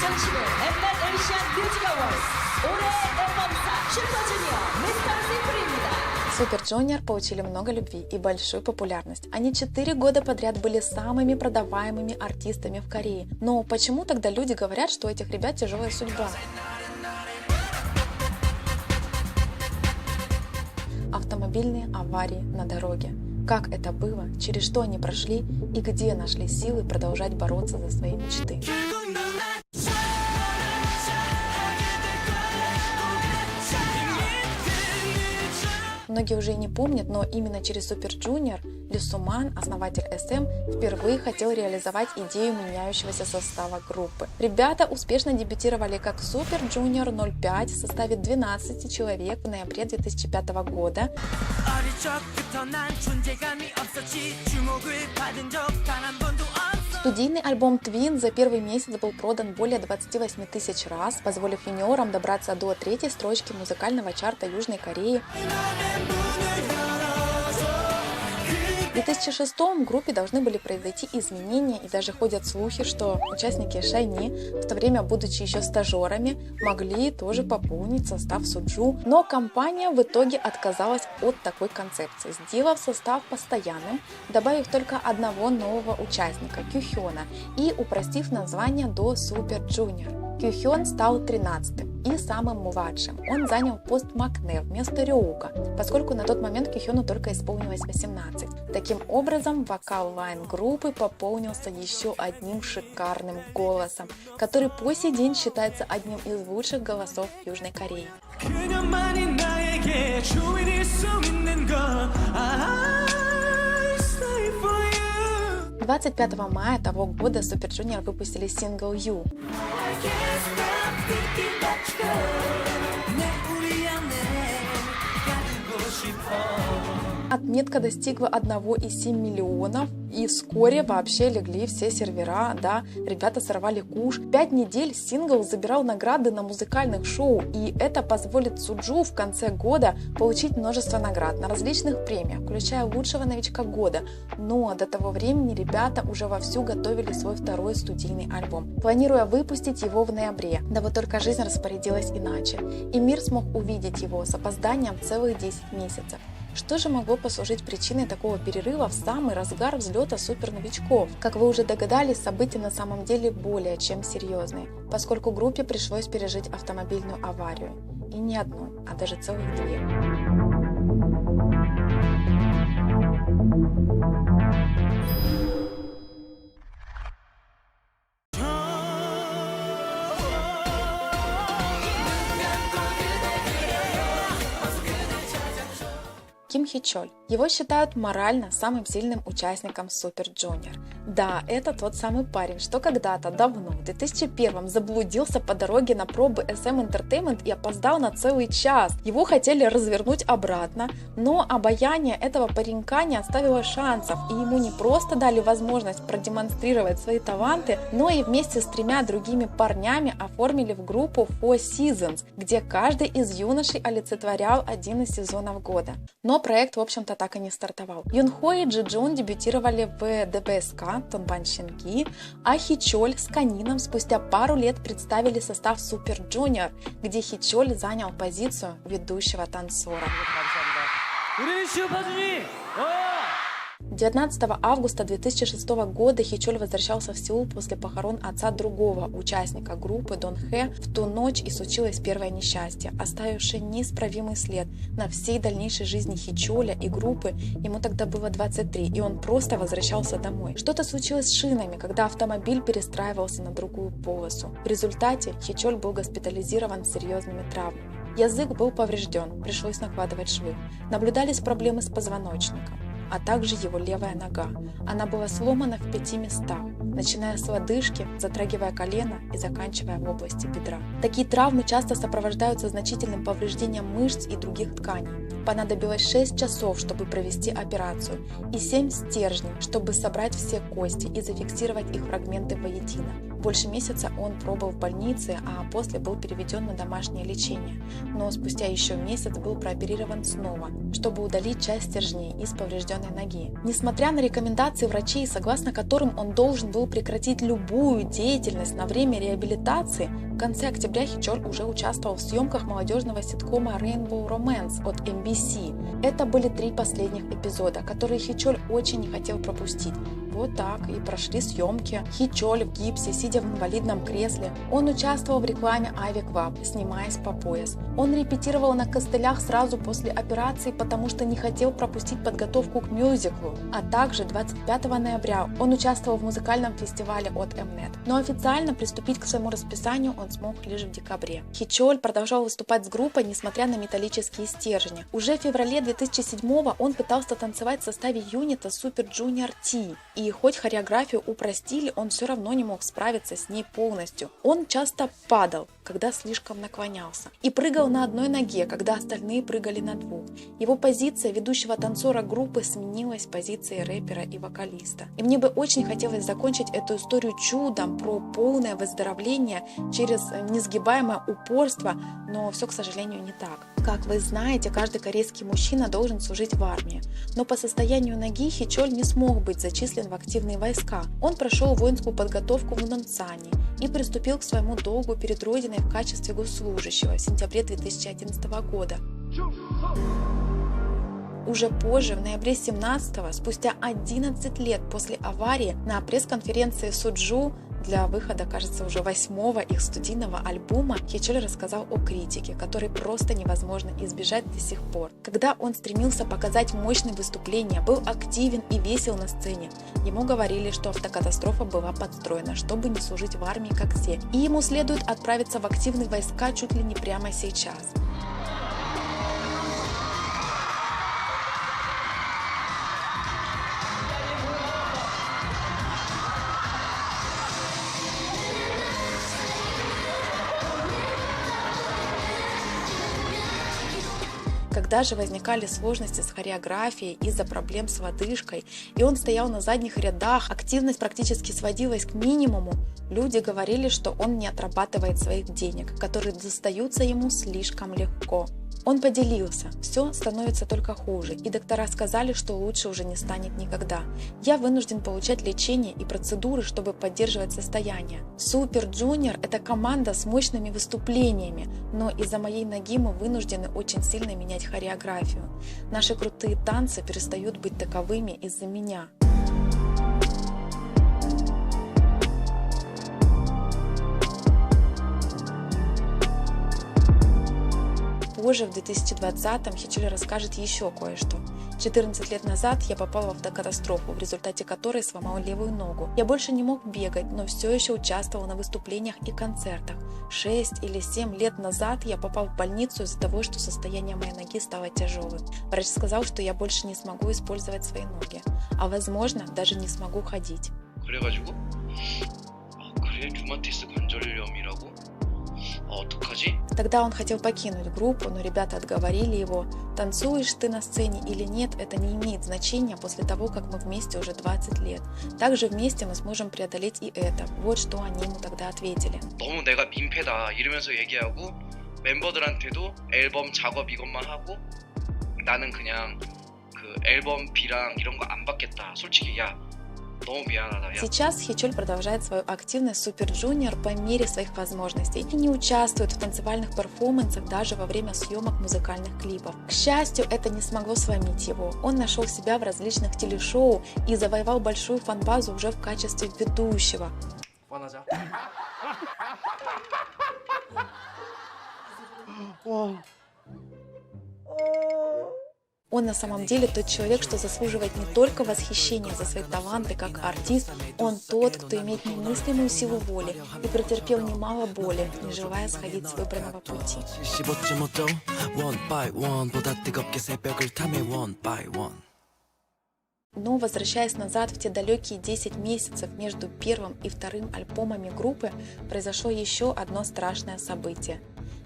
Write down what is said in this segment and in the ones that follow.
개최되는 엠넷 에이시안 뮤직 어워즈 올해의 앨범사 슈퍼주니어 미스터 심플입니다. Super Junior получили много любви и большую популярность. Они 4 года подряд были самыми продаваемыми артистами в Корее. Но почему тогда люди говорят, что у этих ребят тяжелая судьба? Автомобильные аварии на дороге. Как это было, через что они прошли и где нашли силы продолжать бороться за свои мечты. Многие уже и не помнят, но именно через Super Junior Lee Soo-man, основатель SM, впервые хотел реализовать идею меняющегося состава группы. Ребята успешно дебютировали как Super Junior 05 в составе 12 человек в ноябре 2005 года. Студийный альбом Twin за первый месяц был продан более 28 тысяч раз, позволив юниорам добраться до 3-й строчки музыкального чарта Южной Кореи. В 2006 в группе должны были произойти изменения, и даже ходят слухи, что участники SHINee, в то время будучи еще стажерами, могли тоже пополнить состав Суджу, но компания в итоге отказалась от такой концепции, сделав состав постоянным, добавив только одного нового участника – Кюхёна, и упростив название до Super Junior. Кюхён стал 13-м и самым младшим. Он занял пост Макне вместо Рёука, поскольку на тот момент Кюхёну только исполнилось 18. Таким образом, вокал-лайн группы пополнился еще одним шикарным голосом, который по сей день считается одним из лучших голосов Южной Кореи. 25 мая того года Super Junior выпустили сингл You. Отметка достигла 1,7 миллионов, и вскоре вообще легли все сервера, да, ребята сорвали куш. 5 недель сингл забирал награды на музыкальных шоу, и это позволит Суджу в конце года получить множество наград на различных премиях, включая лучшего новичка года. Но до того времени ребята уже вовсю готовили свой второй студийный альбом, планируя выпустить его в ноябре. Да вот только жизнь распорядилась иначе, и мир смог увидеть его с опозданием целых 10 месяцев. Что же могло послужить причиной такого перерыва в самый разгар взлета суперновичков? Как вы уже догадались, события на самом деле более чем серьезные, поскольку группе пришлось пережить автомобильную аварию. И не одну, а даже целых 2. Ким Хи Чоль. Его считают морально самым сильным участником Super Junior. Да, это тот самый парень, что когда-то давно, в 2001-м, заблудился по дороге на пробы SM Entertainment и опоздал на целый час. Его хотели развернуть обратно, но обаяние этого паренька не оставило шансов, и ему не просто дали возможность продемонстрировать свои таланты, но и вместе с 3 другими парнями оформили в группу Four Seasons, где каждый из юношей олицетворял один из сезонов года. Но проект, в общем-то, так и не стартовал. Юнхо и Джиджун дебютировали в ДБСК Тонбан Шинги, а Хичоль с Канином спустя пару лет представили состав Super Junior, где Хичоль занял позицию ведущего танцора. 19 августа 2006 года Хичоль возвращался в Сеул после похорон отца другого участника группы Дон Хэ. В ту ночь и случилось первое несчастье, оставившее неисправимый след на всей дальнейшей жизни Хичоля и группы. Ему тогда было 23, и он просто возвращался домой. Что-то случилось с шинами, когда автомобиль перестраивался на другую полосу. В результате Хичоль был госпитализирован с серьезными травмами. Язык был поврежден, пришлось накладывать швы. Наблюдались проблемы с позвоночником, а также его левая нога. Она была сломана в 5 местах, начиная с лодыжки, затрагивая колено и заканчивая в области бедра. Такие травмы часто сопровождаются значительным повреждением мышц и других тканей. Понадобилось 6 часов, чтобы провести операцию, и 7 стержней, чтобы собрать все кости и зафиксировать их фрагменты воедино. Больше месяца он пробыл в больнице, а после был переведен на домашнее лечение. Но спустя еще месяц был прооперирован снова, чтобы удалить часть стержней из поврежденной ноги. Несмотря на рекомендации врачей, согласно которым он должен был прекратить любую деятельность на время реабилитации, в конце октября Хичоль уже участвовал в съемках молодежного ситкома Rainbow Romance от MBC. Это были 3 последних эпизода, которые Хичоль очень не хотел пропустить. Вот так и прошли съемки. Хичоль в гипсе, сидя в инвалидном кресле. Он участвовал в рекламе Авиквап, снимаясь по пояс. Он репетировал на костылях сразу после операции, потому что не хотел пропустить подготовку к мюзиклу. А также 25 ноября он участвовал в музыкальном фестивале от Mnet. Но официально приступить к своему расписанию он смог лишь в декабре. Хичоль продолжал выступать с группой, несмотря на металлические стержни. Уже в феврале 2007-го он пытался танцевать в составе юнита Super Junior T. И хоть хореографию упростили, он все равно не мог справиться с ней полностью. Он часто падал, когда слишком наклонялся, и прыгал на одной ноге, когда остальные прыгали на 2. Его позиция ведущего танцора группы сменилась позицией рэпера и вокалиста. И мне бы очень хотелось закончить эту историю чудом про полное выздоровление через несгибаемое упорство, но все, к сожалению, не так. Как вы знаете, каждый корейский мужчина должен служить в армии, но по состоянию ноги Хичоль не смог быть зачислен в активные войска. Он прошел воинскую подготовку в Нонсане и приступил к своему долгу перед Родиной в качестве госслужащего в сентябре 2011 года. Уже позже, в ноябре 17-го, спустя 11 лет после аварии, на пресс-конференции Суджу для выхода, кажется, уже 8-го их студийного альбома, Хичоль рассказал о критике, которой просто невозможно избежать до сих пор. Когда он стремился показать мощные выступления, был активен и весел на сцене, ему говорили, что автокатастрофа была подстроена, чтобы не служить в армии, как все, и ему следует отправиться в активные войска чуть ли не прямо сейчас. Когда же возникали сложности с хореографией из-за проблем с лодыжкой, и он стоял на задних рядах, активность практически сводилась к минимуму, люди говорили, что он не отрабатывает своих денег, которые достаются ему слишком легко. Он поделился, все становится только хуже, и доктора сказали, что лучше уже не станет никогда. Я вынужден получать лечение и процедуры, чтобы поддерживать состояние. Super Junior – это команда с мощными выступлениями, но из-за моей ноги мы вынуждены очень сильно менять хореографию. Наши крутые танцы перестают быть таковыми из-за меня. Позже, в 2020-м, Хичоль расскажет еще кое-что. 14 лет назад я попал в автокатастрофу, в результате которой сломал левую ногу. Я больше не мог бегать, но все еще участвовал на выступлениях и концертах. 6 или 7 лет назад я попал в больницу из-за того, что состояние моей ноги стало тяжелым. Врач сказал, что я больше не смогу использовать свои ноги, а возможно, даже не смогу ходить. 그래가지고 그래 류마티스 관절염이라고? 어떡하지? Тогда он хотел покинуть группу, но ребята отговорили его. Танцуешь ты на сцене или нет, это не имеет значения после того, как мы вместе уже 20 лет. Также вместе мы сможем преодолеть и это. Вот что они ему тогда ответили. 너무 내가 민폐다 이러면서 얘기하고 멤버들한테도 앨범 작업 이것만 하고 나는 그냥 그 앨범 비랑 이런 거 안 받겠다. 솔직히 야 너무 미안하다. Сейчас Хичоль продолжает свою активность в Super Junior по мере своих возможностей и не участвует в танцевальных перформансах даже во время съемок музыкальных клипов. К счастью, это не смогло сломить его. Он нашел себя в различных телешоу и завоевал большую фан-базу уже в качестве ведущего. Он на самом деле тот человек, что заслуживает не только восхищения за свои таланты как артист, он тот, кто имеет немыслимую силу воли и претерпел немало боли, не желая сходить с выбранного пути. Но, возвращаясь назад в те далекие 10 месяцев между первым и вторым альбомами группы, произошло еще одно страшное событие.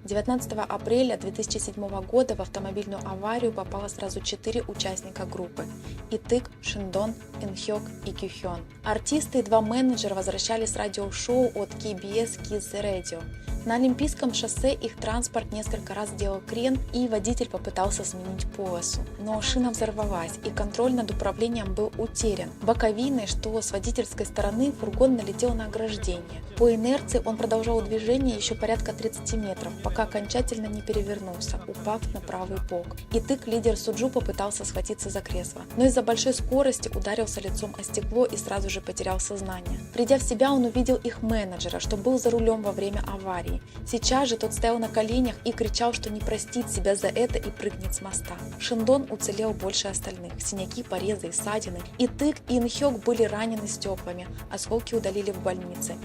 19 апреля 2007 года в автомобильную аварию попало сразу 4 участника группы – Итык, Шиндон, Инхёк и Кюхён. Артисты и 2 менеджера возвращались с радиошоу от KBS Kids Radio. На Олимпийском шоссе их транспорт несколько раз делал крен, и водитель попытался сменить полосу. Но шина взорвалась, и контроль над управлением был утерян. Боковиной, что с водительской стороны, фургон налетел на ограждение. По инерции он продолжал движение еще порядка 30 метров, пока окончательно не перевернулся, упав на правый бок. Итык, лидер Суджу, попытался схватиться за кресло, но из-за большой скорости ударился лицом о стекло и сразу же потерял сознание. Придя в себя, он увидел их менеджера, что был за рулем во время аварии. Сейчас же тот стоял на коленях и кричал, что не простит себя за это и прыгнет с моста. Шиндон уцелел больше остальных. Синяки, порезы и ссадины. Итык и Инхёк были ранены стеклами. Осколки удалили в больнице.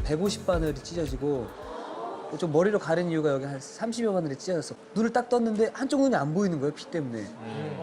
(150바늘이) 찢어지고 좀 머리로 가른 이유가 여기 한 30여 바늘이 찢어졌어. 눈을 딱 떴는데 한쪽 눈이 안 보이는 거예요, 피 때문에.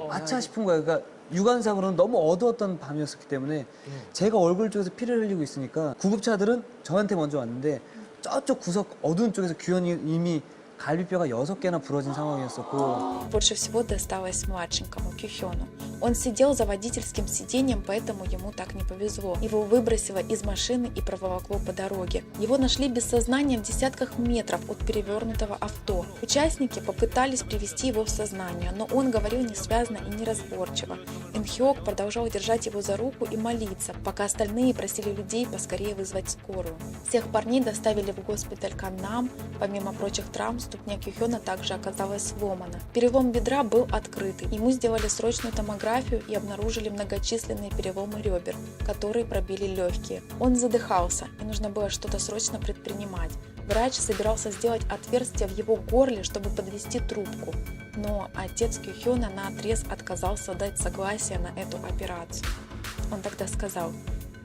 아차 싶은 거예요. 그러니까 육안상으로는 너무 어두웠던 밤이었기 때문에 제가 얼굴 쪽에서 피를 흘리고 있으니까 구급차들은 저한테 먼저 왔는데 저쪽 구석 어두운 쪽에서 규현이 이미 갈비뼈가 6개나 부러진 상황이었었고. Больше всего досталось младшенькому Кюхёну. Он сидел за водительским сиденьем, поэтому ему так не повезло. Его выбросило из машины и проволокло по дороге. Его нашли без сознания в десятках метров от перевернутого авто. Участники попытались привести его в сознание, но он говорил несвязно и неразборчиво. Инхёк продолжал держать его за руку и молиться, пока остальные просили людей поскорее вызвать скорую. Всех парней доставили в госпиталь Каннам. Помимо прочих травм, ступня Кюхёна также оказалась сломана. Перелом бедра был открытый. Ему сделали срочную томографию и обнаружили многочисленные переломы ребер, которые пробили легкие. Он задыхался, и нужно было что-то срочно предпринимать. Врач собирался сделать отверстие в его горле, чтобы подвести трубку. Но отец Кюхёна наотрез отказался дать согласие на эту операцию. Он тогда сказал: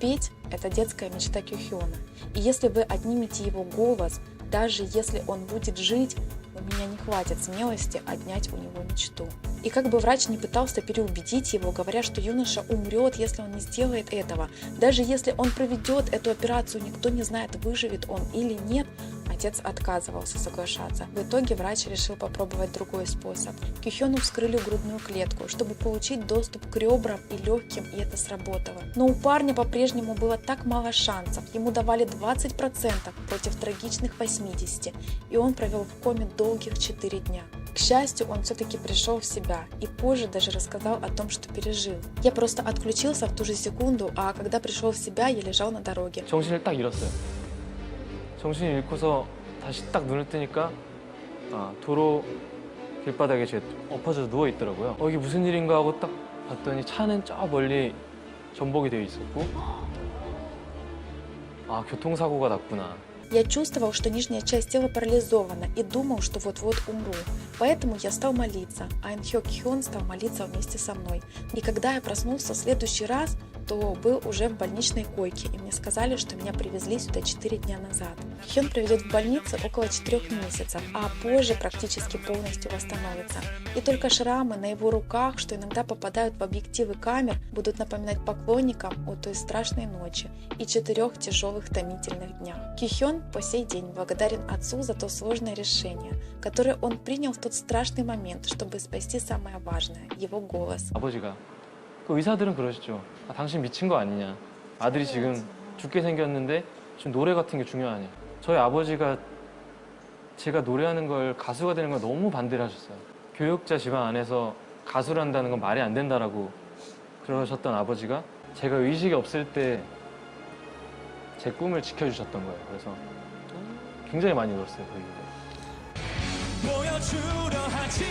«Петь – это детская мечта Кюхёна, и если вы отнимете его голос, даже если он будет жить, у меня не хватит смелости отнять у него мечту». И как бы врач не пытался переубедить его, говоря, что юноша умрет, если он не сделает этого, даже если он проведет эту операцию, никто не знает, выживет он или нет, отец отказывался соглашаться. В итоге врач решил попробовать другой способ. Кюхёну вскрыли грудную клетку, чтобы получить доступ к ребрам и легким, и это сработало. Но у парня по-прежнему было так мало шансов. Ему давали 20% против трагичных 80%, и он провел в коме долгих 4 дня. К счастью, он все-таки пришел в себя и позже даже рассказал о том, что пережил. Я просто отключился в ту же секунду, а когда пришел в себя, я лежал на дороге. 정신을 딱 잃었어요. 정신을 잃고서 다시 딱 눈을 뜨니까 도로 길바닥에 제가 엎어져서 누워 있더라고요. 이게 무슨 일인가 하고 딱 봤더니 차는 저 멀리 전복이 되어 있었고, 교통사고가 났구나. Я чувствовал, что нижняя часть тела парализована и думал, что вот-вот умру. Поэтому я стал молиться, а Инхёк Хён стал молиться вместе со мной. И когда я проснулся в следующий раз, то был уже в больничной койке, и мне сказали, что меня привезли сюда 4 дня назад. Хён проведет в больнице около 4 месяцев, а позже практически полностью восстановится. И только шрамы на его руках, что иногда попадают в объективы камер, будут напоминать поклонникам о той страшной ночи и 4 тяжелых томительных днях. Кюхён по сей день благодарен отцу за то сложное решение, которое он принял в тот страшный момент, чтобы спасти самое важное – его голос. 아버지가 그 의사들은 그러시죠. 당신 미친 거 아니냐. 아들이 지금 죽게 생겼는데 지금 노래 같은 게 중요하냐. 저희 아버지가 제가 노래하는 걸 가수가 되는 걸 너무 반대를 하셨어요. 교육자 집안 안에서 가수를 한다는 건 말이 안 된다라고 그러셨던 아버지가 제가 의식이 없을 때 제 꿈을 지켜주셨던 거예요. 그래서 굉장히 많이 울었어요, 그 이후에. 보여주려 하지